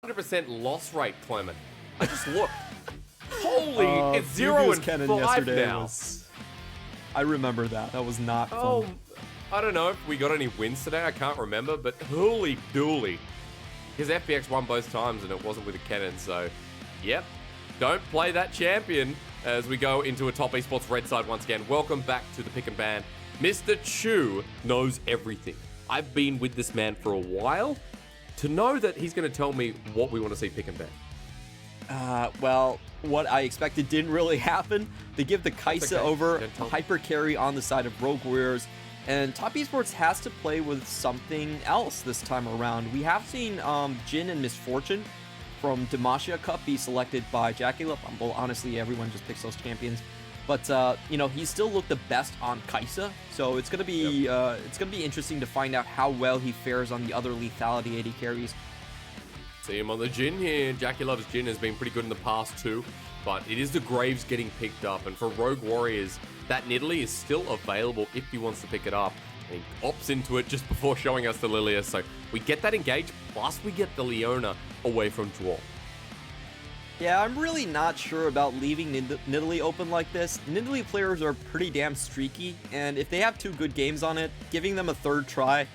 100% loss rate, Clement. I just looked. Holy, it's Bubu's 0-5 yesterday now. I remember that. That was not fun. I don't know if we got any wins today. I can't remember, but holy dooly. His FPX won both times, and it wasn't with a Kennen, so yep. Don't play that champion as we go into a top esports red side once again. Welcome back to the Pick and Ban. Mr. Chu knows everything. I've been with this man for a while. To know that he's going to tell me what we want to see Pick and Ban. Well, what I expected didn't really happen. They give the Kaisa over a hyper carry on the side of Rogue Warriors, and Top Esports has to play with something else this time around. We have seen Jin and Misfortune from Demacia Cup be selected by Jackalop. Well, honestly, everyone just picks those champions. But you know, he still looked the best on Kaisa, so it's gonna be interesting to find out how well he fares on the other lethality AD carries. See him on the Jin here. Jackie Love's Jin has been pretty good in the past too, but it is the Graves getting picked up, and for Rogue Warriors, that Nidalee is still available if he wants to pick it up. And he opts into it just before showing us the Lilia, so we get that engage, plus we get the Leona away from Dwarf. Yeah, I'm really not sure about leaving Nidalee open like this. Nidalee players are pretty damn streaky, and if they have 2 good games on it, giving them a 3rd try,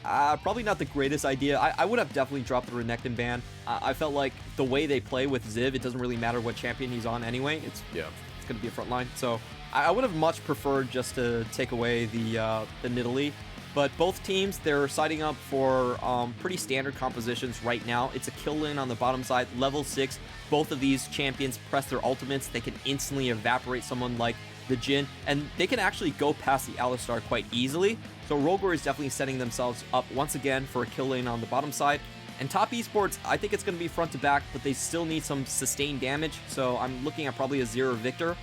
probably not the greatest idea. I would have definitely dropped the Renekton ban. I felt like the way they play with Ziv, it doesn't really matter what champion he's on anyway. It's going to be a front line. So I would have much preferred just to take away the Nidalee. But both teams, they're siding up for pretty standard compositions right now. It's a kill lane on the bottom side, level 6. Both of these champions press their ultimates. They can instantly evaporate someone like the Jin, and they can actually go past the Alistar quite easily. So Rogue Warriors is definitely setting themselves up once again for a kill lane on the bottom side. And Top Esports, I think it's going to be front to back, but they still need some sustained damage. So I'm looking at probably a 0 Victor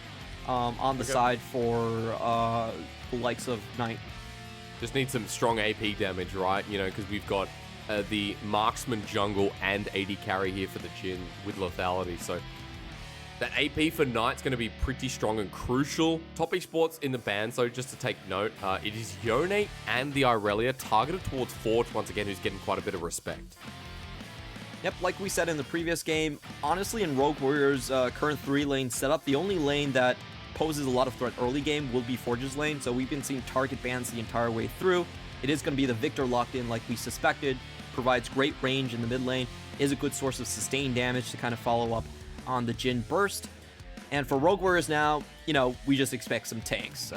on the side for the likes of Knight. Just need some strong AP damage, right? You know, because we've got the marksman jungle and AD carry here for the Jin with lethality. So that AP for Knight's going to be pretty strong and crucial. Top Esports in the ban, so just to take note, it is Yone and the Irelia targeted towards Forge once again, who's getting quite a bit of respect. Yep, like we said in the previous game, honestly in Rogue Warriors' current 3-lane setup, the only lane that poses a lot of threat early game will be Forge's lane, so we've been seeing target bans the entire way through. It is going to be the Victor locked in like we suspected, provides great range in the mid lane, is a good source of sustained damage to kind of follow up on the Jin burst. And for Rogue Warriors now, you know, we just expect some tanks.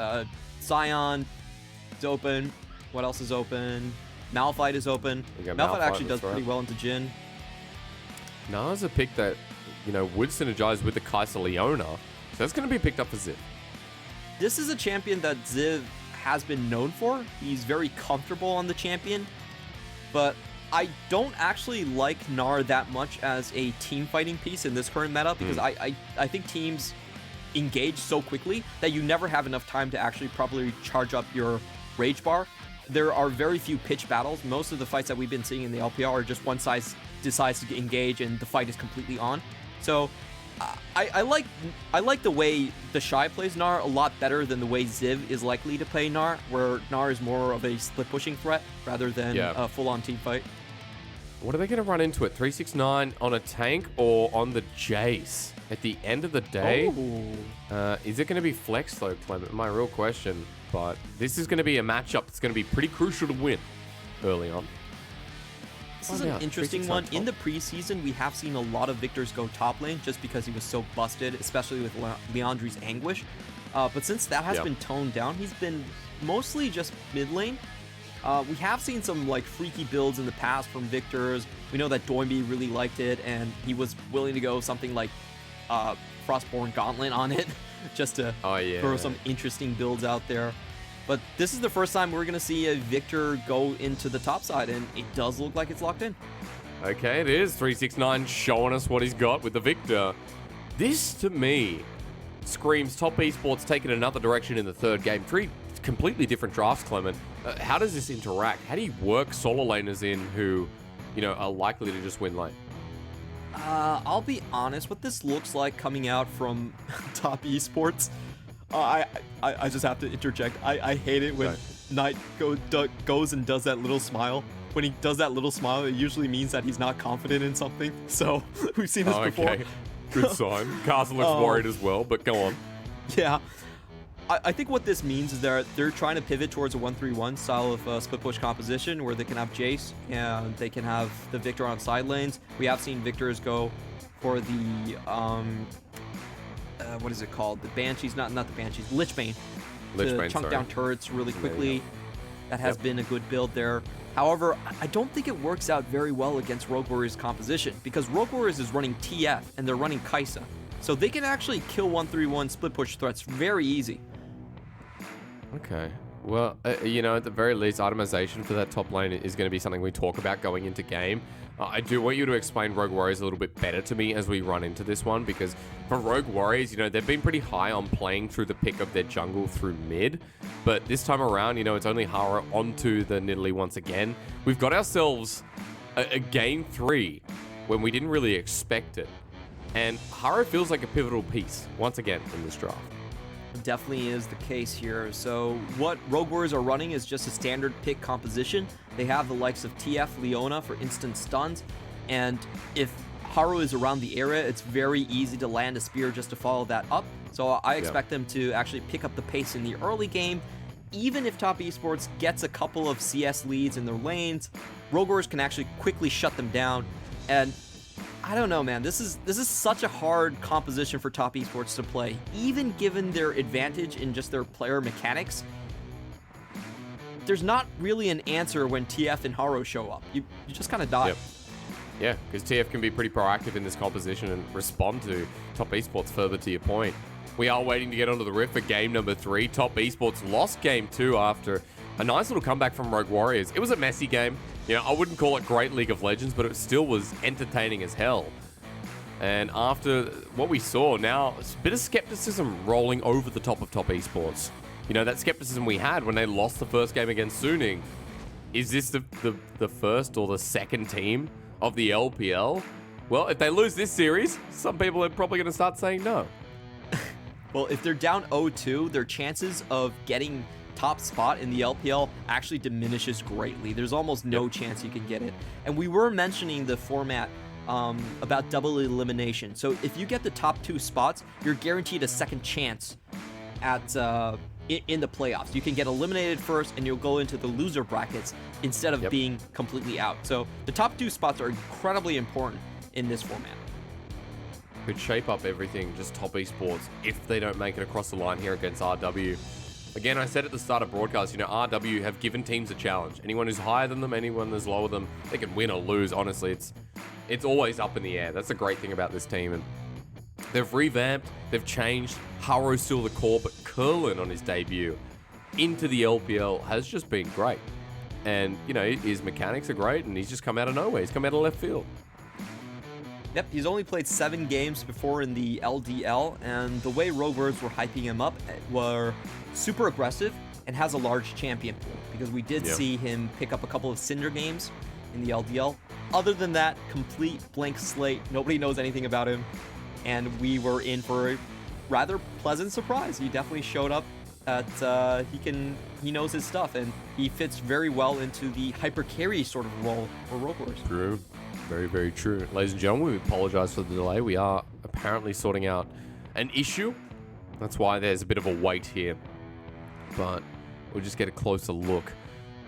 Sion is open. What else is open? Malphite is open. Malphite actually does pretty well into Jin. Na's a pick that, you know, would synergize with the Kaisa Leona. So that's going to be picked up for Ziv. This is a champion that Ziv has been known for. He's very comfortable on the champion. But I don't actually like Gnar that much as a team fighting piece in this current meta because I think teams engage so quickly that you never have enough time to actually properly charge up your rage bar. There are very few pitch battles. Most of the fights that we've been seeing in the LPL are just one side decides to engage and the fight is completely on. So I like the way the Shy plays Gnar a lot better than the way Ziv is likely to play Gnar, where Gnar is more of a split pushing threat rather than a full-on team fight. What are they going to run into it? 369 on a tank or on the Jace? At the end of the day, is it going to be flex though, Clement? My real question. But this is going to be a matchup that's going to be pretty crucial to win early on. This is an interesting one. In the preseason, we have seen a lot of Victors go top lane just because he was so busted, especially with Leandri's Anguish. But since that has been toned down, he's been mostly just mid lane. We have seen some like freaky builds in the past from Victors. We know that Doinby really liked it, and he was willing to go something like Frostborn Gauntlet on it, just to throw some interesting builds out there. But this is the first time we're going to see a Victor go into the top side, and it does look like it's locked in. Okay, it is. 369 showing us what he's got with the Victor. This, to me, screams Top Esports taking another direction in the third game. 3 completely different drafts, Clement. How does this interact? How do you work solo laners in who, you know, are likely to just win lane? I'll be honest, what this looks like coming out from Top Esports, I just have to interject. I hate it when Knight goes and does that little smile. When he does that little smile, it usually means that he's not confident in something. So we've seen this before. Good sign. Castle looks worried as well, but go on. Yeah. I think what this means is they're trying to pivot towards a 1-3-1 style of split push composition where they can have Jace and they can have the Victor on side lanes. We have seen Victors go for the what is it called? The Banshees, not the Banshees, Lichbane. To chunk down turrets really quickly. That has been a good build there. However, I don't think it works out very well against Rogue Warriors composition because Rogue Warriors is running TF and they're running Kai'Sa. So they can actually kill 1-3-1 split push threats very easy. Okay. Well, you know, at the very least, itemization for that top lane is going to be something we talk about going into game. I do want you to explain Rogue Warriors a little bit better to me as we run into this one, because for Rogue Warriors, you know, they've been pretty high on playing through the pick of their jungle through mid, but this time around, you know, it's only Hara onto the Nidalee once again. We've got ourselves a game 3 when we didn't really expect it, and Hara feels like a pivotal piece once again in this draft. Definitely is the case here. So what Rogue Warriors are running is just a standard pick composition. They have the likes of TF, Leona for instant stuns, and if Haru is around the area, it's very easy to land a spear just to follow that up. So I expect them to actually pick up the pace in the early game. Even if Top Esports gets a couple of CS leads in their lanes, Rogue Warriors can actually quickly shut them down. And I don't know, man. This is such a hard composition for Top Esports to play. Even given their advantage in just their player mechanics, there's not really an answer when TF and Haro show up. You just kind of die. Yep. Yeah, because TF can be pretty proactive in this composition and respond to Top Esports further to your point. We are waiting to get onto the Rift for game number 3. Top Esports lost game 2 after a nice little comeback from Rogue Warriors. It was a messy game. You know, I wouldn't call it great League of Legends, but it still was entertaining as hell. And after what we saw, now it's a bit of skepticism rolling over the top of Top Esports. You know, that skepticism we had when they lost the first game against Suning. Is this the first or the second team of the LPL? Well, if they lose this series, some people are probably going to start saying no. Well, if they're down 0-2, their chances of getting top spot in the LPL actually diminishes greatly. There's almost no chance you can get it. And we were mentioning the format about double elimination. So if you get the top 2 spots, you're guaranteed a second chance at in the playoffs. You can get eliminated first and you'll go into the loser brackets instead of being completely out. So the top 2 spots are incredibly important in this format. Could shape up everything, just Top Esports, if they don't make it across the line here against RW. Again, I said at the start of broadcast, you know, RW have given teams a challenge. Anyone who's higher than them, anyone that's lower than them, they can win or lose. Honestly, it's always up in the air. That's the great thing about this team. And they've revamped, they've changed. Haro's still the core, but Curlin on his debut into the LPL has just been great. And, you know, his mechanics are great, and he's just come out of nowhere. He's come out of left field. Yep, he's only played 7 games before in the LDL, and the way Rogue Warriors were hyping him up were super aggressive and has a large champion pool, because we did see him pick up a couple of Cinder games in the LDL. Other than that, complete blank slate. Nobody knows anything about him, and we were in for a rather pleasant surprise. He definitely showed up at he knows his stuff, and he fits very well into the hyper carry sort of role for Rogue Warriors. True. Very, very true. Ladies and gentlemen, we apologize for the delay. We are apparently sorting out an issue. That's why there's a bit of a wait here. But we'll just get a closer look.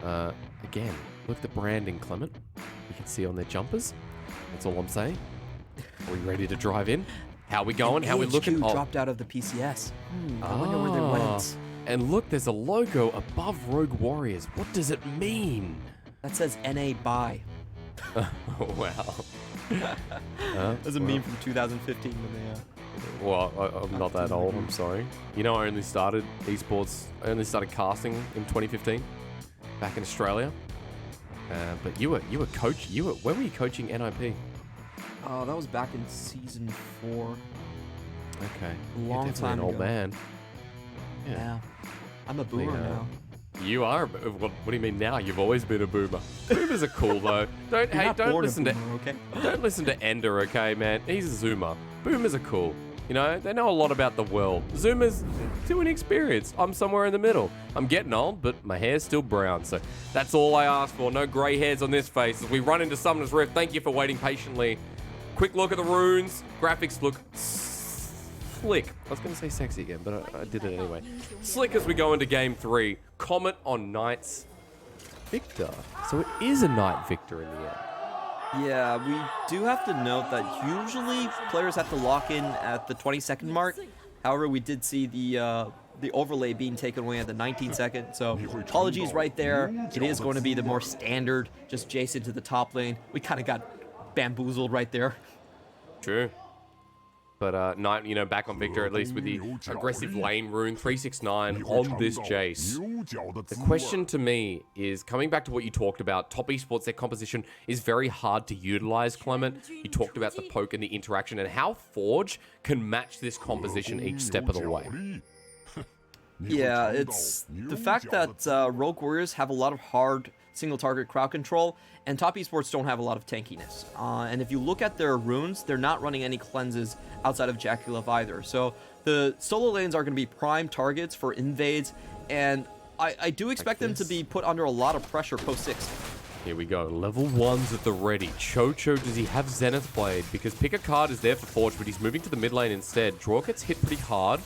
Again, look at the branding, Clement. You can see on their jumpers. That's all I'm saying. Are we ready to drive in? How we going? How we looking? Dropped out of the PCS. I wonder where they went. And look, there's a logo above Rogue Warriors. What does it mean? That says NA buy. Oh, wow. That's a meme from 2015 when they... Well, I'm not that old, I'm sorry. You know, I only started esports, I only started casting in 2015, back in Australia. But you were coach, when were you coaching NIP? Oh, that was back in season 4. Okay. Long time ago. An old man. Yeah. I'm a boomer now. You are. What do you mean now? You've always been a boomer. Boomers are cool though. Don't listen to Ender, okay, man? He's a zoomer. Boomers are cool. You know, they know a lot about the world. Zoomers, too inexperienced. I'm somewhere in the middle. I'm getting old, but my hair's still brown. So that's all I ask for. No grey hairs on this face as we run into Summoner's Rift. Thank you for waiting patiently. Quick look at the runes. Graphics look slick. I was going to say sexy again, but I did it anyway. Slick as we go into game 3. Comet on Knight's Victor. So it is a Knight Victor in the end. Yeah, we do have to note that usually players have to lock in at the 20-second mark. However, we did see the overlay being taken away at the 19-second, so apologies right there. It is going to be the more standard, just Jason to the top lane. We kind of got bamboozled right there. True. But Knight, you know, back on Victor, at least with the aggressive lane rune, 369 on this Jace. The question to me is, coming back to what you talked about, top esports, their composition is very hard to utilize, Clement. You talked about the poke and the interaction and how Forge can match this composition each step of the way. Yeah, it's the fact that Rogue Warriors have a lot of hard single target crowd control, and top esports don't have a lot of tankiness. And if you look at their runes, they're not running any cleanses outside of Jackulov either. So the solo lanes are going to be prime targets for invades, and I do expect them to be put under a lot of pressure post 6. Here we go, level 1's at the ready. Chocho, does he have Zenith Blade? Because pick a card is there for Forge, but he's moving to the mid lane instead. Draw gets hit pretty hard.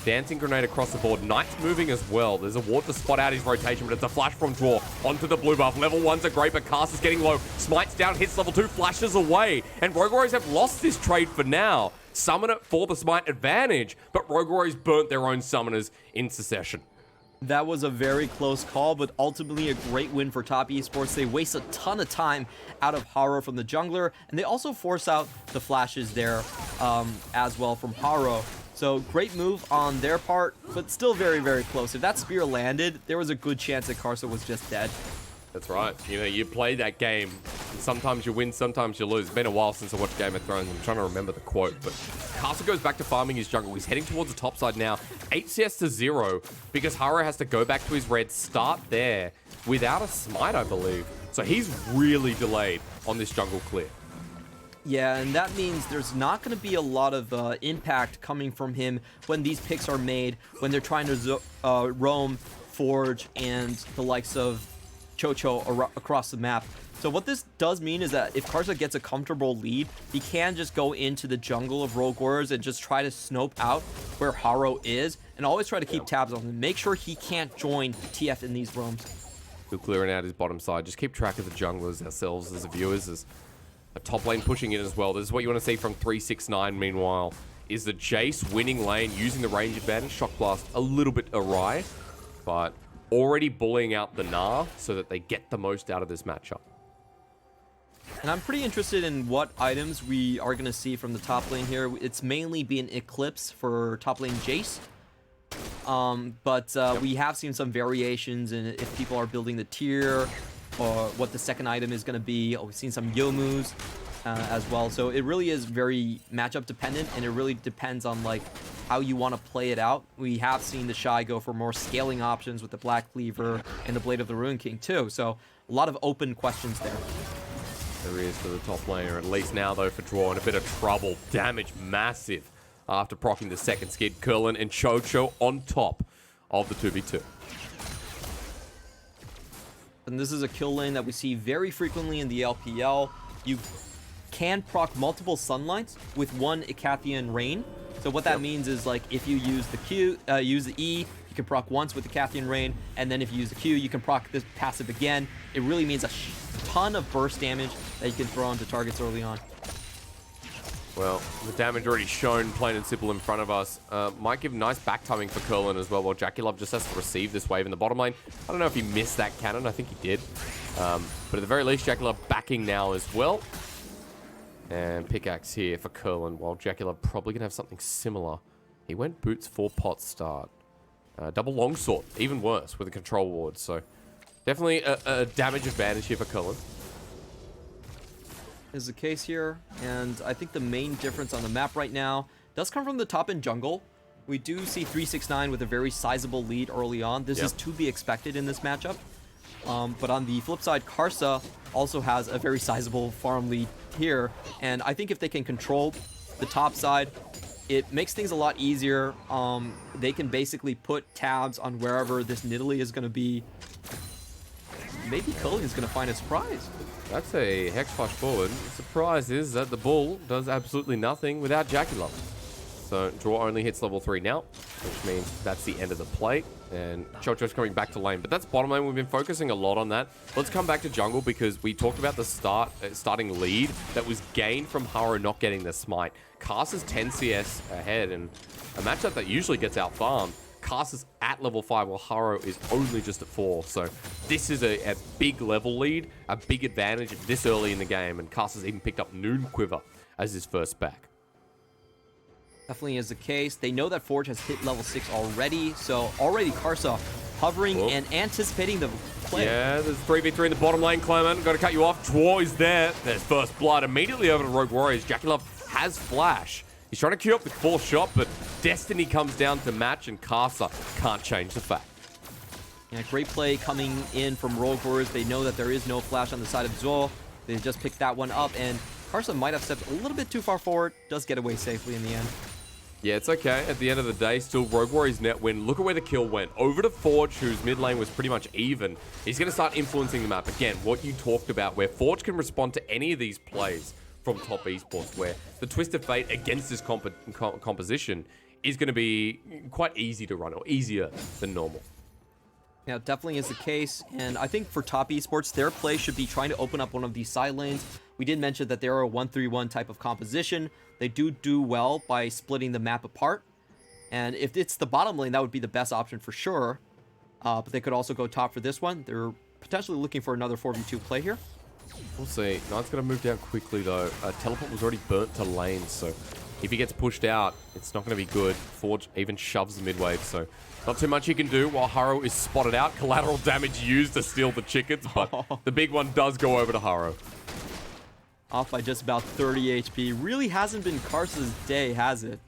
Dancing Grenade across the board. Knight's moving as well. There's a ward to spot out his rotation, but it's a flash from Draw onto the blue buff. Level 1's are great, but Cast is getting low. Smite's down, hits level 2, flashes away. And Rogue Warriors have lost this trade for now. Summon it for the Smite advantage, but Rogue Warriors burnt their own summoners in succession. That was a very close call, but ultimately a great win for top esports. They waste a ton of time out of Haro from the jungler, and they also force out the flashes there as well from Haro. So great move on their part, but still very, very close. If that spear landed, there was a good chance that Karsa was just dead. That's right. You know, you play that game. Sometimes you win, sometimes you lose. It's been a while since I watched Game of Thrones. I'm trying to remember the quote, but Karsa goes back to farming his jungle. He's heading towards the top side now. 8 CS to 0 because Haro has to go back to his red, start there without a smite, I believe. So he's really delayed on this jungle clear. Yeah, and that means there's not going to be a lot of impact coming from him when these picks are made, when they're trying to roam, Forge, and the likes of Chocho across the map. So what this does mean is that if Karsa gets a comfortable lead, he can just go into the jungle of Rogue Warriors and just try to snope out where Haro is, and always try to keep tabs on him. Make sure he can't join TF in these roams. Still clearing out his bottom side. Just keep track of the junglers ourselves as the viewers. As a top lane pushing in as well. This is what you want to see from 369, meanwhile, is the Jace winning lane, using the range advantage. Shock Blast a little bit awry, but already bullying out the Gnar so that they get the most out of this matchup. And I'm pretty interested in what items we are going to see from the top lane here. It's mainly been Eclipse for top lane Jace. We have seen some variations in if people are building the tier, or what the second item is going to be. We've seen some Yomus as well. So it really is very matchup dependent, and it really depends on like how you want to play it out. We have seen the Shy go for more scaling options with the Black Cleaver and the Blade of the Ruin King too. So a lot of open questions there. There he is for the top laner, at least now though for Draw, in a bit of trouble. Damage massive after proccing the second skid. Curlin and Chocho on top of the 2v2. And this is a kill lane that we see very frequently in the LPL. You can proc multiple Sunlights with one Icathian Rain. So what that means is, like, if you use the Q, use the E, you can proc once with the Icathian Rain, and then if you use the Q, you can proc this passive again. It really means a ton of burst damage that you can throw into targets early on. Well, the damage already shown, plain and simple, in front of us. Might give nice back timing for Curlin as well, while Jackulov just has to receive this wave in the bottom lane. I don't know if he missed that cannon. I think he did. But at the very least, Jackulov backing now as well. And pickaxe here for Curlin, while Jackulov probably going to have something similar. He went boots for pot start. Double longsword, even worse, with a control ward. So definitely a damage advantage here for Curlin. Is the case here, and I think the main difference on the map right now does come from the top end jungle. We do see 369 with a very sizable lead early on. This is to be expected in this matchup. But on the flip side, Karsa also has a very sizable farm lead here, and I think if they can control the top side, it makes things a lot easier. They can basically put tabs on wherever this Nidalee is going to be. Maybe Cully is going to find a surprise. That's a Hex Flash forward. The surprise is that the Bull does absolutely nothing without Jackie Love. So draw only hits level 3 now, which means that's the end of the play. And Chocho's coming back to lane. But that's bottom lane. We've been focusing a lot on that. Let's come back to jungle because we talked about the starting lead that was gained from Haro not getting the smite. Cast is 10 CS ahead, and a matchup that usually gets out farmed. Cast is at level 5 while Haro is only just at 4. So this is a big level lead, a big advantage this early in the game. And Cast has even picked up Noon Quiver as his first back. Definitely is the case. They know that Forge has hit level 6 already, so already Karsa hovering and anticipating the play. Yeah, there's 3v3 in the bottom lane, Clement. Got to cut you off. Draw is there. There's first blood immediately over to Rogue Warriors. Jackie Love has flash. He's trying to queue up the full shot, but Destiny comes down to match, and Karsa can't change the fact. Yeah, great play coming in from Rogue Warriors. They know that there is no flash on the side of Zol. They just picked that one up, and Karsa might have stepped a little bit too far forward. Does get away safely in the end. Yeah, it's okay. At the end of the day, still Rogue Warriors net win. Look at where the kill went. Over to Forge, whose mid lane was pretty much even. He's going to start influencing the map. Again, what you talked about, where Forge can respond to any of these plays from top esports, where the twist of fate against this composition is going to be quite easy to run, or easier than normal. Yeah, it definitely is the case. And I think for top esports, their play should be trying to open up one of these side lanes. We did mention that they're a 1-3-1 type of composition. They do well by splitting the map apart. And if it's the bottom lane, that would be the best option for sure. But they could also go top for this one. They're potentially looking for another 4v2 play here. We'll see. Knight's going to move down quickly, though. Teleport was already burnt to lane, so if he gets pushed out, it's not going to be good. Forge even shoves the mid-wave, so not too much he can do while Haro is spotted out. Collateral damage used to steal the chickens, but the big one does go over to Haro. Off by just about 30 HP. Really hasn't been Karsa's day, has it?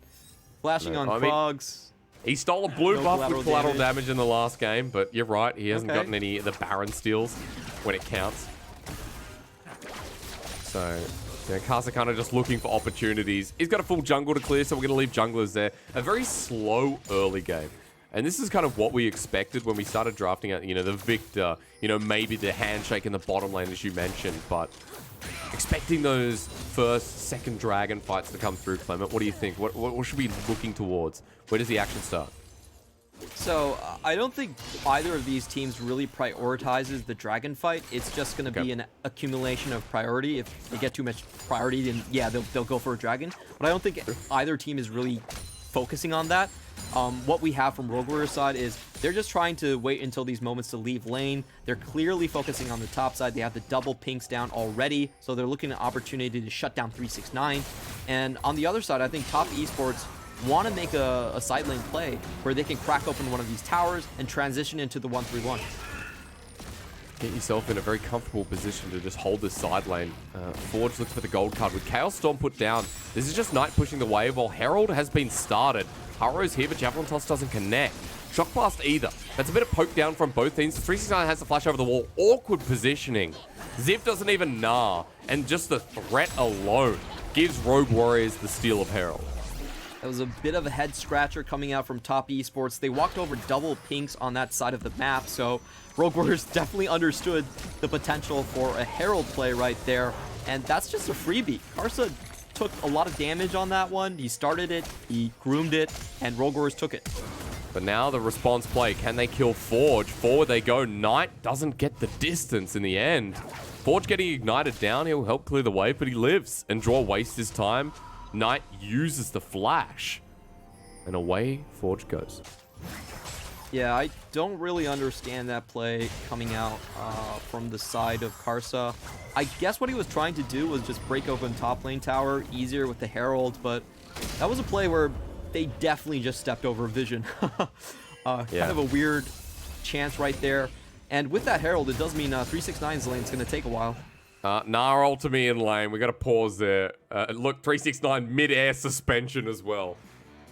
Flashing on Krogs. He stole a blue buff with collateral damage in the last game, but you're right. He hasn't gotten any of the Baron steals when it counts. So, yeah, Karsa kind of just looking for opportunities. He's got a full jungle to clear, so we're going to leave junglers there. A very slow early game. And this is kind of what we expected when we started drafting out, the Victor, maybe the handshake in the bottom lane, as you mentioned, but expecting those first, second dragon fights to come through, Clement. What do you think? What should we be looking towards? Where does the action start? So, I don't think either of these teams really prioritizes the dragon fight. It's just going to be an accumulation of priority. If they get too much priority, then yeah, they'll go for a dragon. But I don't think either team is really focusing on that. What we have from Rogue Warriors side is they're just trying to wait until these moments to leave lane. They're clearly focusing on the top side. They have the double pinks down already, so they're looking at an opportunity to shut down 369. And on the other side, I think top esports want to make a side lane play where they can crack open one of these towers and transition into the 1-3-1. Get yourself in a very comfortable position to just hold this side lane. Forge looks for the gold card with Chaos Storm put down. This is just Knight pushing the wave while Herald has been started. Haro's here, but Javelin Toss doesn't connect. Shock Blast either. That's a bit of poke down from both teams. 369 has the flash over the wall. Awkward positioning. Ziv doesn't even gnaw. And just the threat alone gives Rogue Warriors the steal of Herald. That was a bit of a head scratcher coming out from top esports. They walked over double pinks on that side of the map, so Rogue Warriors definitely understood the potential for a Herald play right there. And that's just a freebie. Karsa took a lot of damage on that one. He started it, he groomed it, and Rogue Warriors took it. But now the response play, can they kill Forge? Forward they go. Knight doesn't get the distance in the end. Forge getting ignited down, he'll help clear the way, but he lives. And Draw wastes his time. Knight uses the flash. And away Forge goes. Yeah, I don't really understand that play coming out from the side of Karsa. I guess what he was trying to do was just break open top lane tower easier with the Herald, but that was a play where they definitely just stepped over vision. Kind of a weird chance right there. And with that Herald, it does mean 369's lane is going to take a while. Nah, ultimate in lane. We got to pause there. Look, 369 mid-air suspension as well.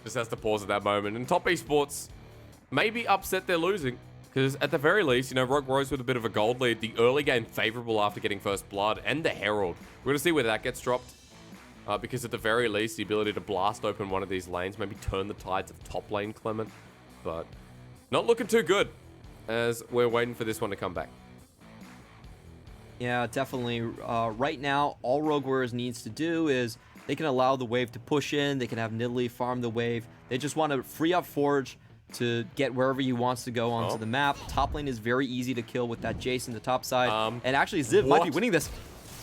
Just has to pause at that moment. And top esports maybe upset they're losing. Because at the very least, Rogue Warriors with a bit of a gold lead. The early game favorable after getting first blood. And the Herald. We're going to see where that gets dropped. because at the very least, the ability to blast open one of these lanes, maybe turn the tides of top lane Clement, but not looking too good as we're waiting for this one to come back. Yeah, definitely. Right now, all Rogue Warriors needs to do is they can allow the wave to push in. They can have Nidalee farm the wave. They just want to free up Forge to get wherever he wants to go onto the map. Top lane is very easy to kill with that Jace in the top side. And actually, Ziv might be winning this.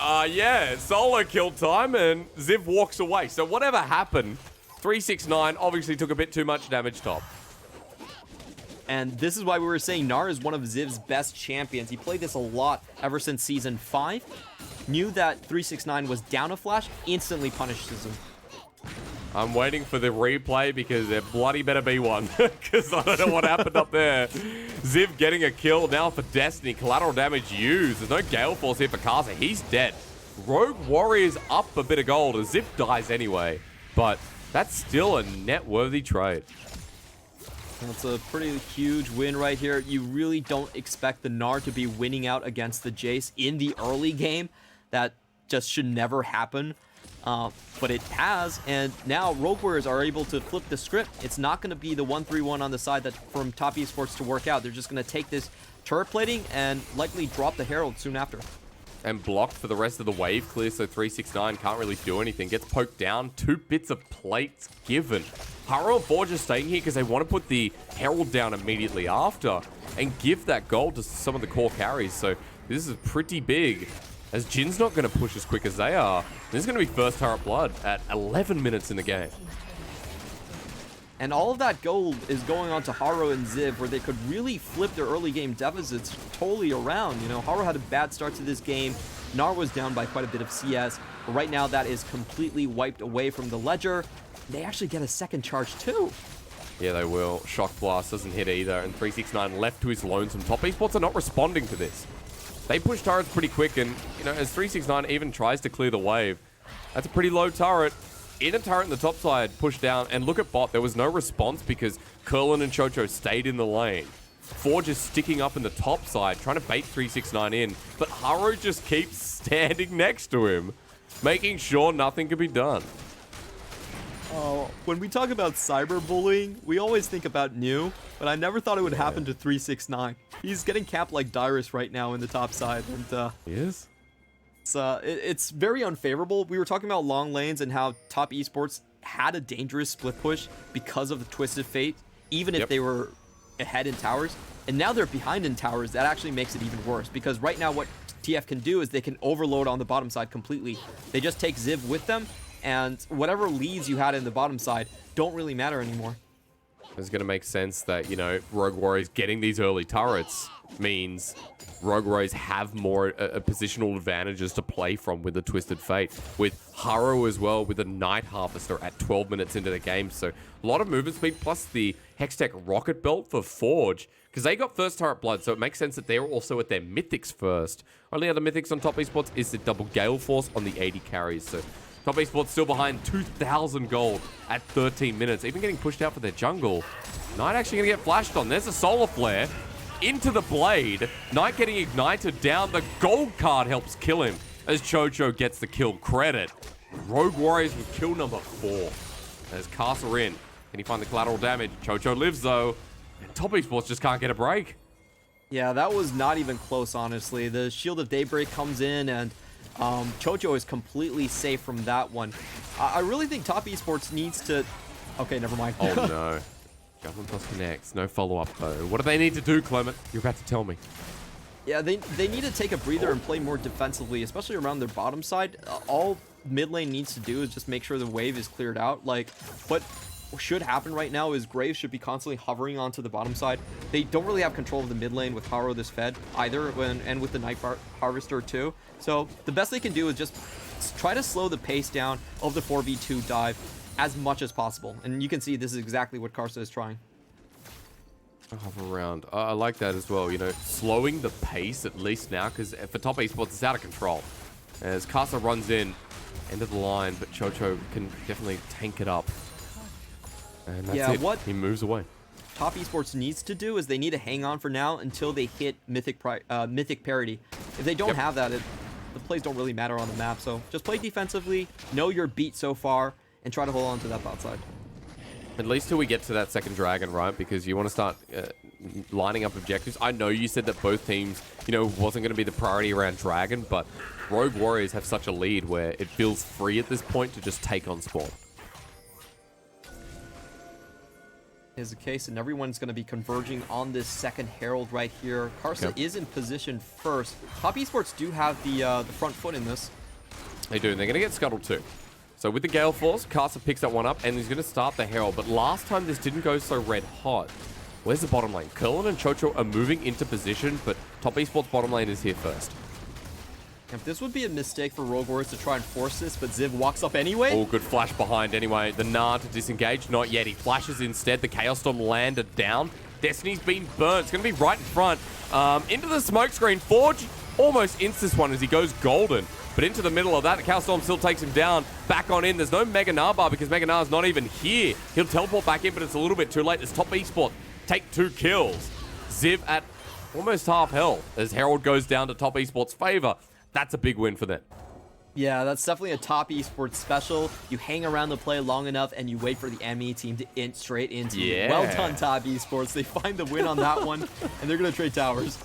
Yeah, solo kill time, and Ziv walks away. So whatever happened, 369 obviously took a bit too much damage top. And this is why we were saying Gnar is one of Ziv's best champions. He played this a lot ever since Season 5. Knew that 369 was down a flash, instantly punishes him. I'm waiting for the replay because there bloody better be one. Because I don't know what happened up there. Ziv getting a kill now for Destiny. Collateral damage used. There's no Gale Force here for Kasa. He's dead. Rogue Warriors up a bit of gold as Ziv dies anyway. But that's still a net-worthy trade. That's a pretty huge win right here. You really don't expect the Gnar to be winning out against the Jace in the early game. That just should never happen. But it has, and now Rogue Warriors are able to flip the script. It's not going to be the 1-3-1 on the side that from Top Esports to work out. They're just going to take this turret plating and likely drop the Herald soon after. And blocked for the rest of the wave clear, so 369 can't really do anything. Gets poked down, 2 bits of plates given. Haro and Forge are staying here because they want to put the Herald down immediately after and give that gold to some of the core carries. So this is pretty big, as Jin's not going to push as quick as they are. This is going to be first turret blood at 11 minutes in the game. And all of that gold is going on to Haro and Ziv, where they could really flip their early game deficits totally around. You know, Haro had a bad start to this game. Gnar was down by quite a bit of CS. But right now, that is completely wiped away from the ledger. They actually get a second charge, too. Yeah, they will. Shock Blast doesn't hit either, and 369 left to his lonesome. Top Esports are not responding to this. They push turrets pretty quick, and, you know, as 369 even tries to clear the wave, that's a pretty low turret. In a turret in the top side, pushed down, and look at bot. There was no response because Curlin and Chocho stayed in the lane. Forge is sticking up in the top side, trying to bait 369 in, but Haro just keeps standing next to him, making sure nothing can be done. When we talk about cyberbullying, we always think about New, but I never thought it would happen to 369. He's getting capped like Dyrus right now in the top side, and He is? It's very unfavorable. We were talking about long lanes and how Top Esports had a dangerous split push because of the Twisted Fate, even if they were ahead in towers. And now they're behind in towers. That actually makes it even worse, because right now what TF can do is they can overload on the bottom side completely. They just take Ziv with them, and whatever leads you had in the bottom side don't really matter anymore. It's going to make sense that, you know, Rogue Warriors getting these early turrets means Rogue Warriors have more positional advantages to play from with the Twisted Fate. With Haro as well, with the Night Harvester at 12 minutes into the game. So a lot of movement speed, plus the Hextech Rocket Belt for Forge, because they got first turret blood, so it makes sense that they're also at their Mythics first. Only other Mythics on Top Esports is the double Gale Force on the 80 carries. So Top Esports still behind 2,000 gold at 13 minutes, even getting pushed out for their jungle. Knight actually going to get flashed on. There's a Solar Flare into the Blade. Knight getting ignited down. The gold card helps kill him as Chocho gets the kill credit. Rogue Warriors with kill number 4. As Castle in. Can he find the collateral damage? Chocho lives though. And Top Esports just can't get a break. Yeah, that was not even close, honestly. The Shield of Daybreak comes in, and Chocho is completely safe from that one. I really think Top Esports needs to... Okay, never mind. Oh no. Government plus connects. No follow-up though. What do they need to do, Clement? You're about to tell me. Yeah, they need to take a breather and play more defensively, especially around their bottom side. All mid lane needs to do is just make sure the wave is cleared out. Like, what should happen right now is Graves should be constantly hovering onto the bottom side. They don't really have control of the mid lane with Haro this fed either, and with the Night Harvester too. So the best they can do is just try to slow the pace down of the 4v2 dive as much as possible. And you can see this is exactly what Karsa is trying. Hover around. I like that as well, you know, slowing the pace at least now, because for Top Esports, it's out of control. As Karsa runs in, end of the line, but Chocho can definitely tank it up. And that's it. What he moves away. Top Esports needs to do is they need to hang on for now until they hit Mythic parity. If they don't have that, the plays don't really matter on the map. So just play defensively, know your beat so far, and try to hold on to that bot side. At least till we get to that second dragon, right? Because you want to start lining up objectives. I know you said that both teams, you know, wasn't going to be the priority around dragon, but Rogue Warriors have such a lead where it feels free at this point to just take on spawn. Is the case, and everyone's going to be converging on this second Herald right here. Karsa is in position first. Top Esports do have the front foot in this. They do, and they're going to get scuttled too. So with the Gale Force, Karsa picks that one up, and he's going to start the Herald. But last time this didn't go so red hot. Where's the bottom lane? Curlin and Chocho are moving into position, but Top Esports bottom lane is here first. If this would be a mistake for Rogue Warriors to try and force this, but Ziv walks up anyway. Oh, good flash behind anyway. The Gnar to disengage. Not yet. He flashes instead. The Chaos Storm landed down. Destiny's been burnt. It's going to be right in front. Into the smoke screen. Forge almost ints this one as he goes golden. But into the middle of that, the Chaos Storm still takes him down. Back on in. There's no Mega Gnar bar because Mega Gnar's not even here. He'll teleport back in, but it's a little bit too late. This Top Esports take 2 kills. Ziv at almost half health as Herald goes down to Top Esports' favor. That's a big win for them. Yeah, that's definitely a Top Esports special. You hang around the play long enough and you wait for the enemy team to int straight into you. Yeah. Well done, Top Esports. They find the win on that one, and they're going to trade towers.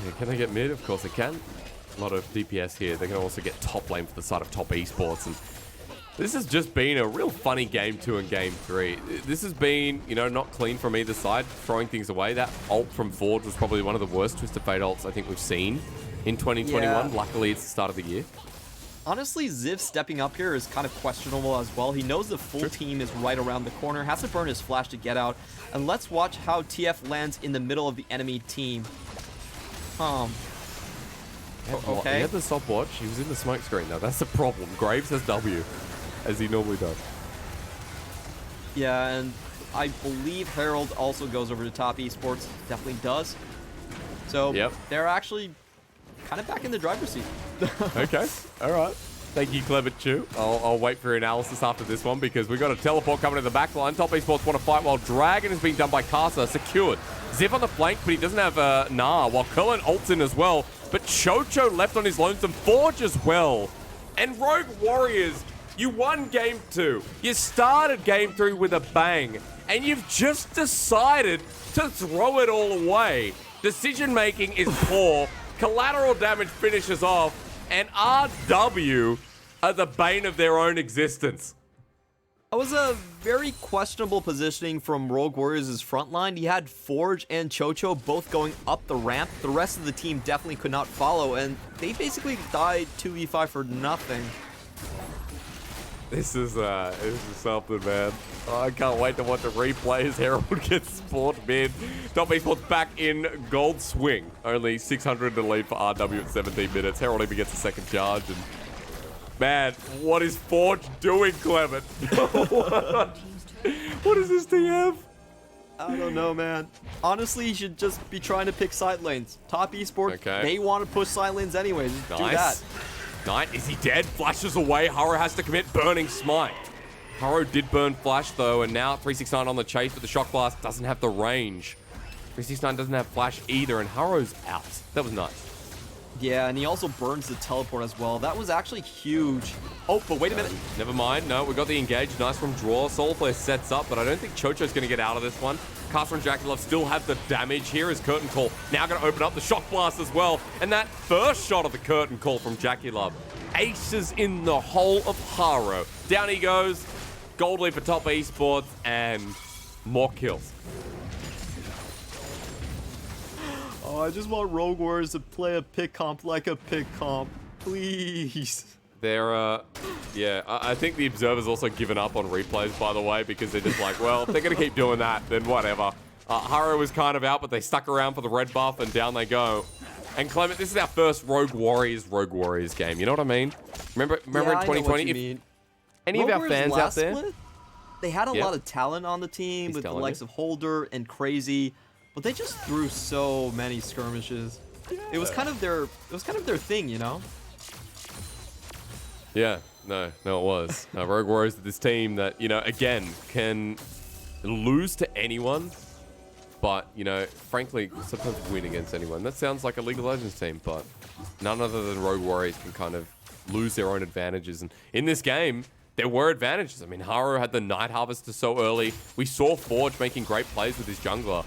Yeah, can they get mid? Of course they can. A lot of DPS here. They can also get top lane for the side of Top Esports. And this has just been a real funny game 2 and game 3. This has been, you know, not clean from either side, throwing things away. That ult from Forge was probably one of the worst Twisted Fate ults I think we've seen in 2021. Yeah. Luckily, it's the start of the year. Honestly, Ziv stepping up here is kind of questionable as well. He knows the full team is right around the corner, has to burn his flash to get out. And let's watch how TF lands in the middle of the enemy team. Okay. He had the stopwatch. He was in the smoke screen, though. That's the problem. Graves has W, as he normally does. Yeah, and I believe Herald also goes over to Top Esports. Definitely does. So they're actually kind of back in the driver's seat. Okay. All right. Thank you, Clever Chew. I'll wait for your analysis after this one because we've got a teleport coming to the back line. Top Esports want to fight while Dragon is being done by Karsa. Secured. Ziv on the flank, but he doesn't have Gnar, while Curlin ults in as well. But Chocho left on his lonesome. Forge as well. And Rogue Warriors, you won game 2. You started game 3 with a bang. And you've just decided to throw it all away. Decision making is poor. Collateral damage finishes off. And RW are the bane of their own existence. That was a very questionable positioning from Rogue Warriors' front line. He had Forge and Chocho both going up the ramp. The rest of the team definitely could not follow, and they basically died 2v5 for nothing. This is something, man. Oh, I can't wait to watch the replays. Herald gets spawned mid. Top Esports back in gold swing. Only 600 to lead for RW at 17 minutes. Herald even gets a second charge. And man, what is Forge doing, Clement? What is this TF? I don't know, man. Honestly, you should just be trying to pick side lanes. Top Esports, they want to push side lanes anyways. Just do that. Knight, is he dead? Flashes away. Haro has to commit Burning Smite. Haro did burn Flash, though, and now 369 on the chase, but the Shock Blast doesn't have the range. 369 doesn't have Flash either, and Haro's out. That was nice. Yeah, and he also burns the teleport as well. That was actually huge. Oh, but wait a minute. Never mind. No, we got the engage. Nice from draw. Solarflare sets up, but I don't think Chocho's going to get out of this one. Caster and Jackie Love still have the damage. Here is Curtain Call. Now going to open up the Shock Blast as well. And that first shot of the Curtain Call from Jackie Love. Aces in the hole of Haro. Down he goes. Gold lead for Top Esports and more kills. Oh, I just want Rogue Warriors to play a pick comp like a pick comp. Please. They're, yeah, I think the Observer's also given up on replays, by the way, because they're just like, well, if they're going to keep doing that, then whatever. Haro was kind of out, but they stuck around for the red buff, and down they go. And Clement, this is our first Rogue Warriors game. You know what I mean? Remember in 2020? If any Rogue of our Warriors fans out there? Split, they had a lot of talent on the team with the likes of Holder and Crazy, but they just threw so many skirmishes. Yeah. It was kind of their thing, you know? Yeah, no, it was. Rogue Warriors, this team that, you know, again, can lose to anyone But, you know, frankly, sometimes win against anyone. That sounds like a League of Legends team, but none other than Rogue Warriors can kind of lose their own advantages. And in this game, there were advantages. I mean, Haru had the Night Harvester so early. We saw Forge making great plays with his jungler.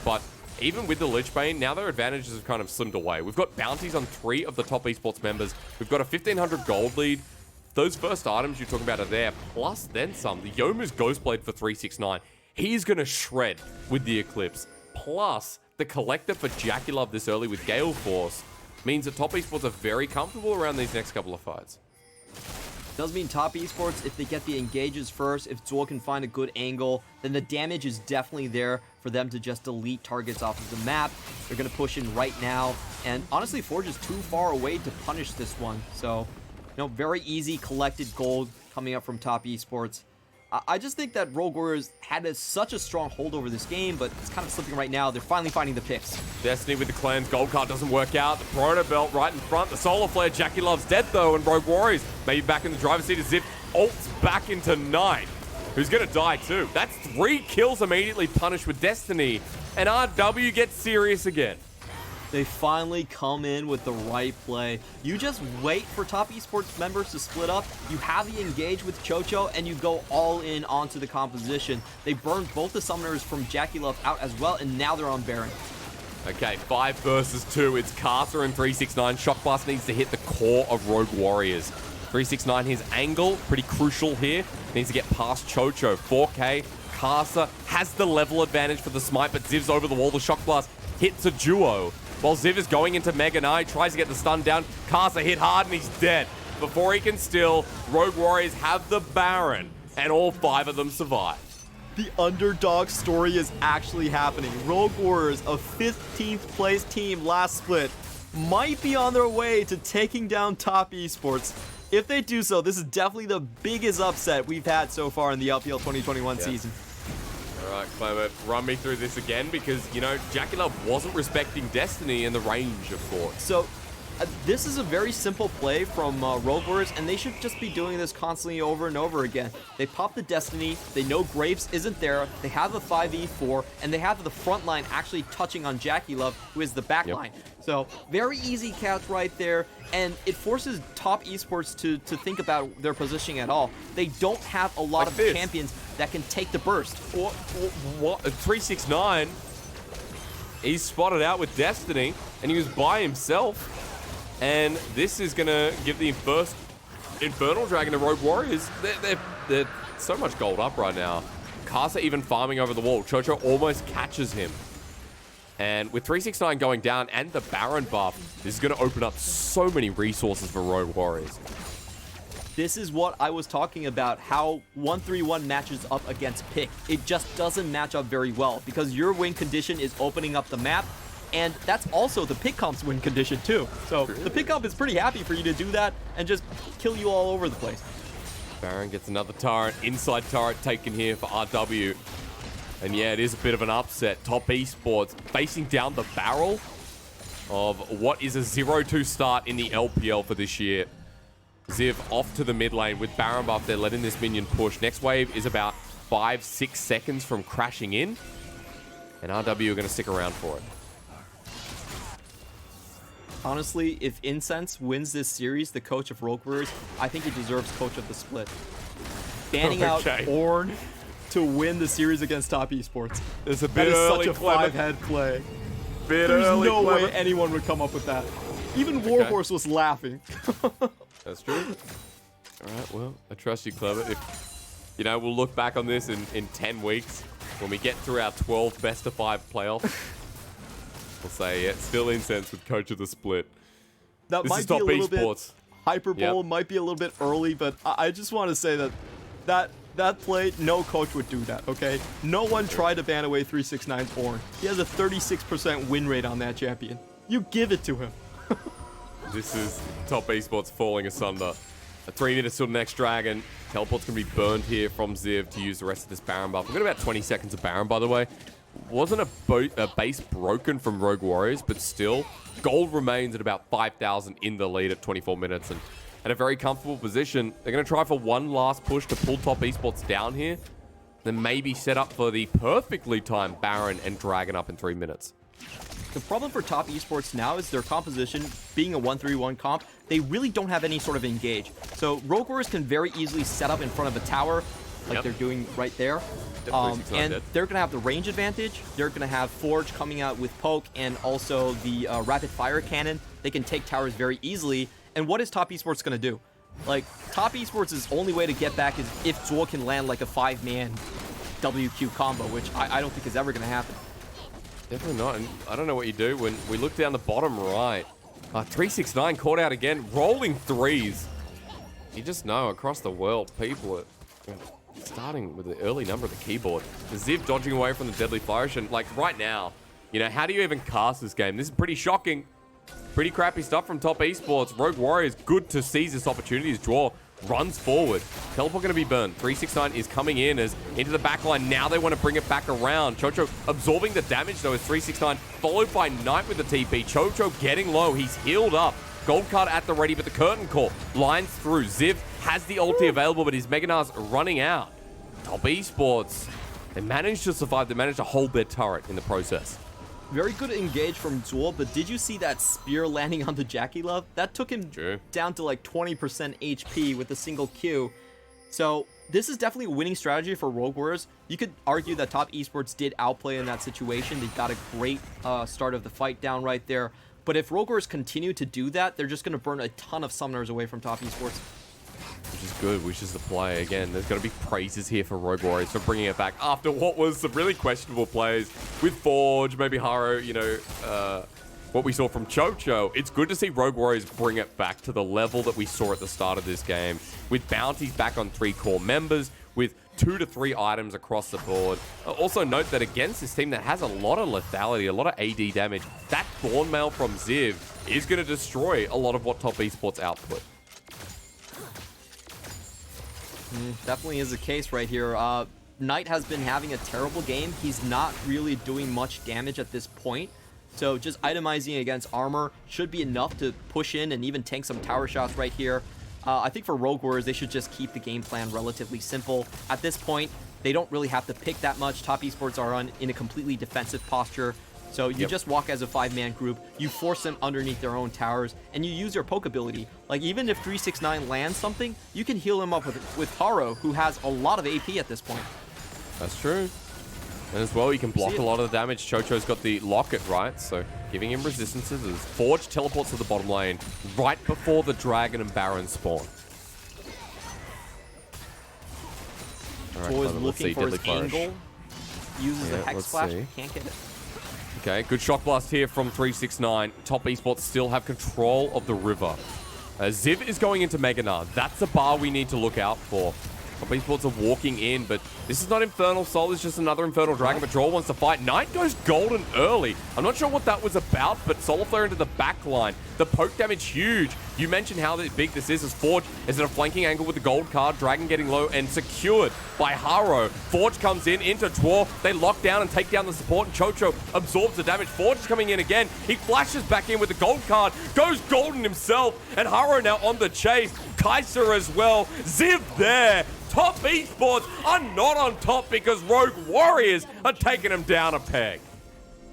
But even with the Lich Bane, now their advantages have kind of slimmed away. We've got bounties on 3 of the top esports members. We've got a 1,500 gold lead. Those first items you're talking about are there, plus then some. The Yomu's Ghostblade for 369. He's going to shred with the Eclipse. Plus, the Collector for JackieLove this early with Gale Force means that top esports are very comfortable around these next couple of fights. Does mean top esports, if they get the engages first, if Zul can find a good angle, then the damage is definitely there for them to just delete targets off of the map. They're going to push in right now. And honestly, Forge is too far away to punish this one. So, you know, very easy collected gold coming up from top esports. I just think that Rogue Warriors had such a strong hold over this game, but it's kind of slipping right now. They're finally finding the picks. Destiny with the Clan's gold card doesn't work out. The Proto Belt right in front. The Solar Flare, JackieLove's dead though, and Rogue Warriors maybe back in the driver's seat as Ziv ults back into Knight, who's going to die too. That's 3 kills immediately punished with Destiny, and RW gets serious again. They finally come in with the right play. You just wait for top esports members to split up. You have the engage with Chocho, and you go all in onto the composition. They burned both the summoners from JackieLove out as well, and now they're on Baron. Okay, 5 versus 2. It's Carter and 369. Shock Blast needs to hit the core of Rogue Warriors. 369, his angle, pretty crucial here. Needs to get past Chocho. 4K, Carter has the level advantage for the smite, but Ziv's over the wall. The Shock Blast hits a duo. While Ziv is going into Mega Knight, tries to get the stun down. Karsa hit hard and he's dead. Before he can steal, Rogue Warriors have the Baron, and all 5 of them survive. The underdog story is actually happening. Rogue Warriors, a 15th place team last split, might be on their way to taking down top esports. If they do so, this is definitely the biggest upset we've had so far in the LPL 2021 season. All right, Clement, run me through this again because, you know, JackieLove wasn't respecting Destiny in the range of Force. So, this is a very simple play from Rogue Warriors, and they should just be doing this constantly over and over again. They pop the Destiny, they know Graves isn't there, they have the 5v4, and they have the front line actually touching on JackieLove, who is the back line. So, very easy catch right there, and it forces top esports to think about their positioning at all. They don't have a lot of champions that can take the burst. What? 369, he's spotted out with Destiny, and he was by himself. And this is going to give the first Infernal Dragon to Rogue Warriors. They're so much gold up right now. Karsa even farming over the wall. Chocho almost catches him. And with 369 going down and the Baron buff, this is going to open up so many resources for Rogue Warriors. This is what I was talking about, how 1-3-1 matches up against pick. It just doesn't match up very well because your win condition is opening up the map, and that's also the pick comp's win condition too. So the pick comp is pretty happy for you to do that and just kill you all over the place. Baron gets another turret, inside turret taken here for RW. And yeah, it is a bit of an upset. Top esports facing down the barrel of what is a 0-2 start in the LPL for this year. Ziv off to the mid lane with Baron buff. They're letting this minion push. Next wave is about 5-6 seconds from crashing in. And RW are going to stick around for it. Honestly, if Incense wins this series, the coach of Rogue Warriors, I think he deserves coach of the split. Banning out Ornn to win the series against top esports. It's a bit early, such a five-head play. There's no way anyone would come up with that. Even Warhorse was laughing. That's true. All right, well, I trust you, Clever. If, you know, we'll look back on this in 10 weeks when we get through our 12 best-of-5 playoff. We'll say, yeah, still Incense with coach of the split. That this might is be top a little esports. Bit hyperbole, might be a little bit early, but I just want to say that play, no coach would do that, okay? No one tried to ban away 369's Ornn. He has a 36% win rate on that champion. You give it to him. This is top esports falling asunder. 3 minutes till the next dragon. Teleport's going to be burned here from Ziv to use the rest of this Baron buff. We've got about 20 seconds of Baron, by the way. Wasn't a base broken from Rogue Warriors, but still, gold remains at about 5,000 in the lead at 24 minutes. And at a very comfortable position, they're going to try for one last push to pull top esports down here. then maybe set up for the perfectly timed Baron and Dragon up in 3 minutes. The problem for top esports now is their composition being a 1-3-1 comp. They really don't have any sort of engage. So Rogue Warriors can very easily set up in front of a tower, like they're doing right there. And they're going to have the range advantage. They're going to have Forge coming out with poke and also the rapid fire cannon. They can take towers very easily. And what is top esports going to do? Like, top esports' only way to get back is if Zuo can land like a 5-man WQ combo, which I don't think is ever going to happen. Definitely not, and I don't know what you do when we look down the bottom right. 369 caught out again, rolling threes. You just know across the world, people are starting with the early number of the keyboard. Ziv dodging away from the deadly flourish, and like right now, you know, how do you even cast this game? This is pretty shocking. Pretty crappy stuff from top esports. Rogue Warriors, good to seize this opportunity as Draw runs forward. Teleport going to be burned. 369 is coming in as into the back line. Now they want to bring it back around. Chocho absorbing the damage though as 369 followed by Knight with the TP. Chocho getting low. He's healed up. Gold card at the ready, but the curtain call lines through. Ziv has the ulti available, but his Mega Nar's running out. Top esports, they managed to survive. They managed to hold their turret in the process. Very good engage from Zuo, but did you see that spear landing onto Jackie Love? That took him down to like 20% HP with a single Q. So this is definitely a winning strategy for Rogue Warriors. You could argue that top esports did outplay in that situation. They got a great start of the fight down right there. But if Rogue Warriors continue to do that, they're just going to burn a ton of summoners away from top esports. Which is good, which is the play. Again, there's going to be praises here for Rogue Warriors for bringing it back after what was some really questionable plays with Forge, maybe Haro, you know, what we saw from Chocho. It's good to see Rogue Warriors bring it back to the level that we saw at the start of this game, with bounties back on 3 core members, with 2 to 3 items across the board. Also note that against this team that has a lot of lethality, a lot of AD damage, that Thorn Mail from Ziv is going to destroy a lot of what top esports output. Definitely is the case right here. Knight has been having a terrible game. He's not really doing much damage at this point. So just itemizing against armor should be enough to push in and even tank some tower shots right here. I think for Rogue Warriors, they should just keep the game plan relatively simple. At this point, they don't really have to pick that much. Top esports are in a completely defensive posture. So you just walk as a 5-man group, you force them underneath their own towers, and you use your poke ability. Like, even if 369 lands something, you can heal him up with Haro, who has a lot of AP at this point. That's true. And as well, you can block a lot of the damage. Chocho's got the locket, right? So giving him resistances as Forge teleports to the bottom lane right before the Dragon and Baron spawn. Always looking for his angle. Uses the Hex Flash, can't get it. Okay, good shock blast here from 369. Top esports still have control of the river. Ziv is going into Mega Gnar. That's the bar we need to look out for. Top esports are walking in, but this is not Infernal Soul. It's just another Infernal Dragon. But Draw wants to fight. Knight goes golden early. I'm not sure what that was about, but Solar Flare into the back line. The poke damage huge. You mentioned how big this is as Forge is at a flanking angle with the gold card. Dragon getting low and secured by Haro. Forge comes in into Dwarf. They lock down and take down the support, and Chocho absorbs the damage. Forge is coming in again. He flashes back in with the gold card. Goes golden himself, and Haro now on the chase. Kaiser as well. Ziv there. Top esports are not on top because Rogue Warriors are taking them down a peg.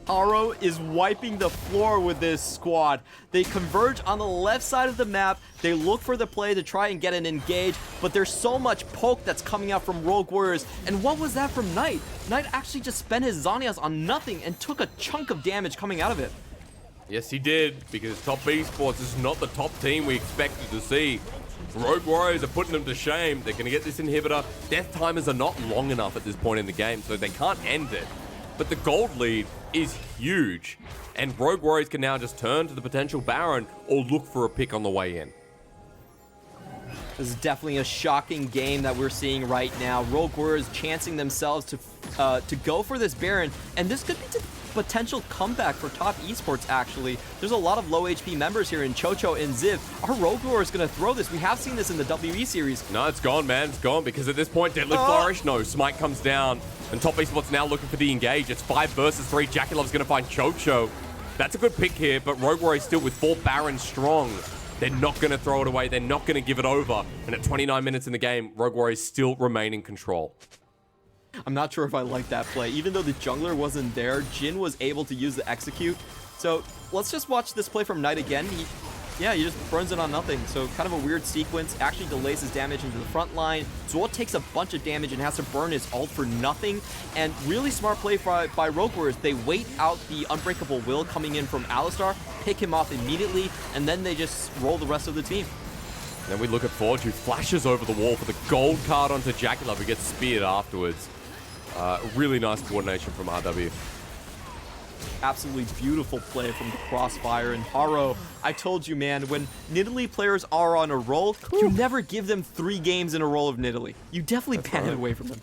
Haro is wiping the floor with this squad. They converge on the left side of the map. They look for the play to try and get an engage, but there's so much poke that's coming out from Rogue Warriors. And what was that from Knight? Knight actually just spent his Zhonya's on nothing and took a chunk of damage coming out of it. Yes, he did, because Top Esports is not the top team we expected to see. Rogue Warriors are putting them to shame. They're going to get this inhibitor. Death timers are not long enough at this point in the game, so they can't end it. But the gold lead is huge, and Rogue Warriors can now just turn to the potential Baron or look for a pick on the way in. This is definitely a shocking game that we're seeing right now. Rogue Warriors chancing themselves to go for this Baron, and this could be the potential comeback for top esports, actually. There's a lot of low HP members here in Chocho and Ziv. Are Rogue Warriors going to throw this? We have seen this in the WE series. No, it's gone, man. It's gone, because at this point, Deadly Flourish, no, Smite comes down, and top esports now looking for the engage. It's 5 versus 3. Jackie Love's going to find Chocho. That's a good pick here, but Rogue Warriors still with 4 Barons strong. They're not going to throw it away. They're not going to give it over. And at 29 minutes in the game, Rogue Warriors still remain in control. I'm not sure if I like that play. Even though the jungler wasn't there, Jhin was able to use the execute. So let's just watch this play from Knight again. He just burns it on nothing. So kind of a weird sequence. Actually delays his damage into the front line. Zoro takes a bunch of damage and has to burn his ult for nothing. And really smart play by Rogue Warriors. They wait out the Unbreakable Will coming in from Alistar, pick him off immediately, and then they just roll the rest of the team. Then we look at Forge, who flashes over the wall for the gold card onto Jackie, who gets speared afterwards. Really nice coordination from RW. Absolutely beautiful play from the Crossfire. And Haro, I told you, man, when Nidalee players are on a roll, you never give them 3 games in a row of Nidalee. You definitely ban it away from them.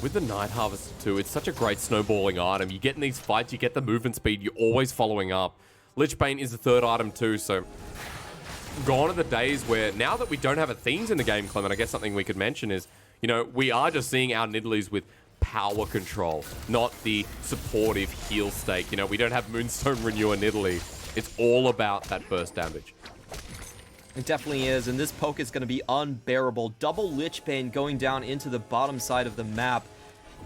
With the Night Harvester too, it's such a great snowballing item. You get in these fights, you get the movement speed, you're always following up. Lich Bane is the 3rd item too, so gone are the days where, now that we don't have a themes in the game, Clement, I guess something we could mention is, you know, we are just seeing our Nidalees with power control, not the supportive heal stake. You know, we don't have Moonstone Renewer Nidalee. It's all about that burst damage. It definitely is, and this poke is going to be unbearable. Double Lich Bane going down into the bottom side of the map.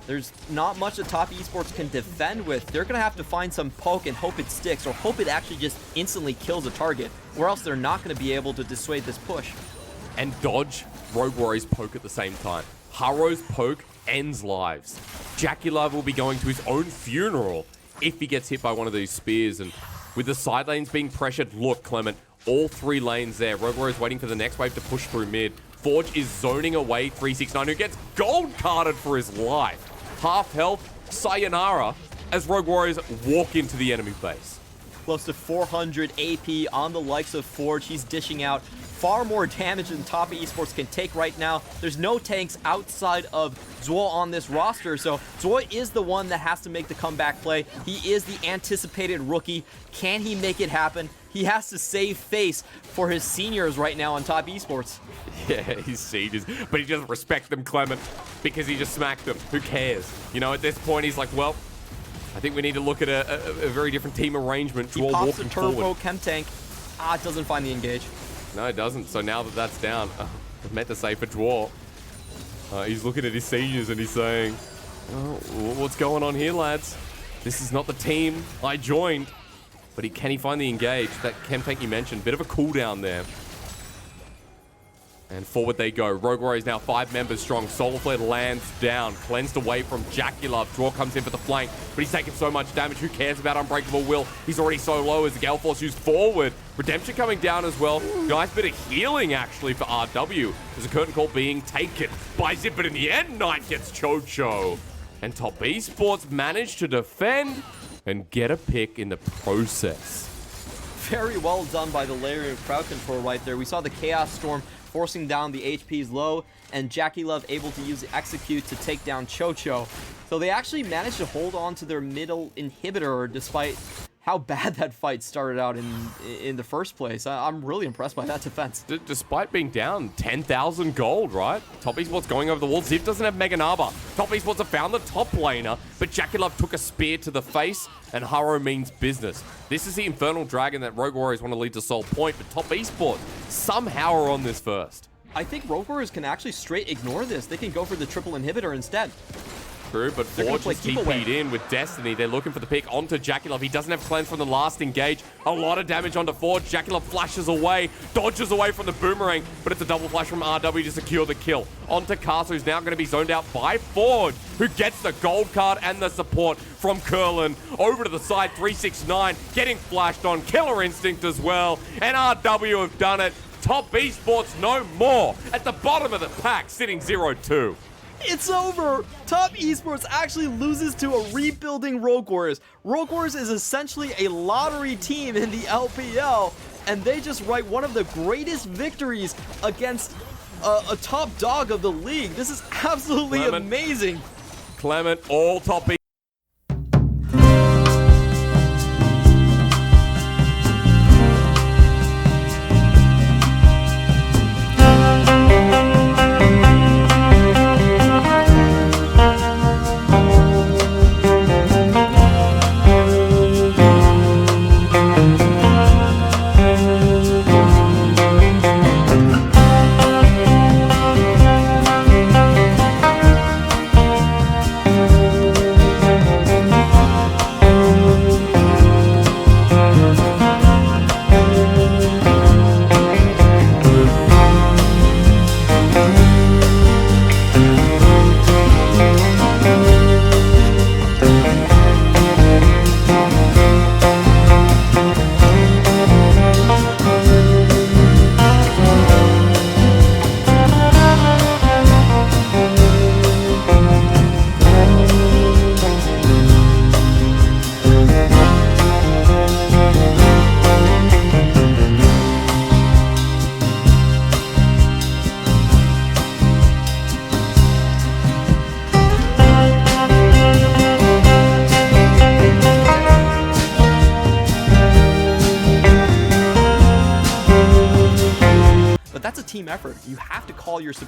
There's not much that Top Esports can defend with. They're going to have to find some poke and hope it sticks, or hope it actually just instantly kills a target, or else they're not going to be able to dissuade this push. And dodge Rogue Warrior's poke at the same time. Haro's poke ends lives. Jackie Love will be going to his own funeral if he gets hit by one of these spears. And with the side lanes being pressured, look, Clement, all 3 lanes there. Rogue Warrior's waiting for the next wave to push through mid. Forge is zoning away 369, who gets gold carded for his life. Half health, sayonara, as Rogue Warriors walk into the enemy base. Close to 400 AP on the likes of Forge. He's dishing out far more damage than Top Esports can take right now. There's no tanks outside of Zwo on this roster, so Zwo is the one that has to make the comeback play. He is the anticipated rookie. Can he make it happen? He has to save face for his seniors right now on Top Esports. Yeah, he's seniors, but he doesn't respect them, Clement, because he just smacked them. Who cares? You know, at this point, he's like, well, I think we need to look at a very different team arrangement. He pops a turbo chem tank. It doesn't find the engage. No, it doesn't. So now that that's down, I meant to say for Dwar. He's looking at his seniors and he's saying, oh, what's going on here, lads? This is not the team I joined. But can he find the engage? That chem tank you mentioned, bit of a cooldown there. And forward they go. Rogue Warriors now 5 members strong. Solar Flare lands down. Cleansed away from Jackie Love. Draw comes in for the flank, but he's taking so much damage. Who cares about Unbreakable Will? He's already so low as the Gale Force used forward. Redemption coming down as well. Nice bit of healing, actually, for RW. There's a curtain call being taken by Zip, but in the end, Knight gets Chocho. And Top Esports managed to defend and get a pick in the process. Very well done by the layer of crowd control right there. We saw the Chaos Storm forcing down the HPs low, and Jackie Love able to use the execute to take down Chocho. So they actually managed to hold on to their middle inhibitor despite how bad that fight started out in the first place. I'm really impressed by that defense. Despite being down 10,000 gold, right? Top Esports going over the wall. Ziv doesn't have Mega Naba. Top Esports have found the top laner, but Jackie Love took a spear to the face, and Haro means business. This is the Infernal Dragon that Rogue Warriors want to lead to Soul Point, but Top Esports somehow are on this first. I think Rogue Warriors can actually straight ignore this. They can go for the triple inhibitor instead. True, but Forge is TP'd in with Destiny. They're looking for the pick onto Jackie Love. He doesn't have cleanse from the last engage. A lot of damage onto Forge. Jackie Love flashes away, dodges away from the boomerang, but it's a double flash from RW to secure the kill. Onto Castle, who's now going to be zoned out by Forge, who gets the gold card and the support from Curlin. Over to the side, 369, getting flashed on. Killer Instinct as well, and RW have done it. Top Esports no more. At the bottom of the pack, sitting 0-2. It's over! Top Esports actually loses to a rebuilding Rogue Warriors. Rogue Warriors is essentially a lottery team in the LPL, and they just write one of the greatest victories against a top dog of the league. This is absolutely amazing. Clement, all Top that's a team effort. You have to call your support.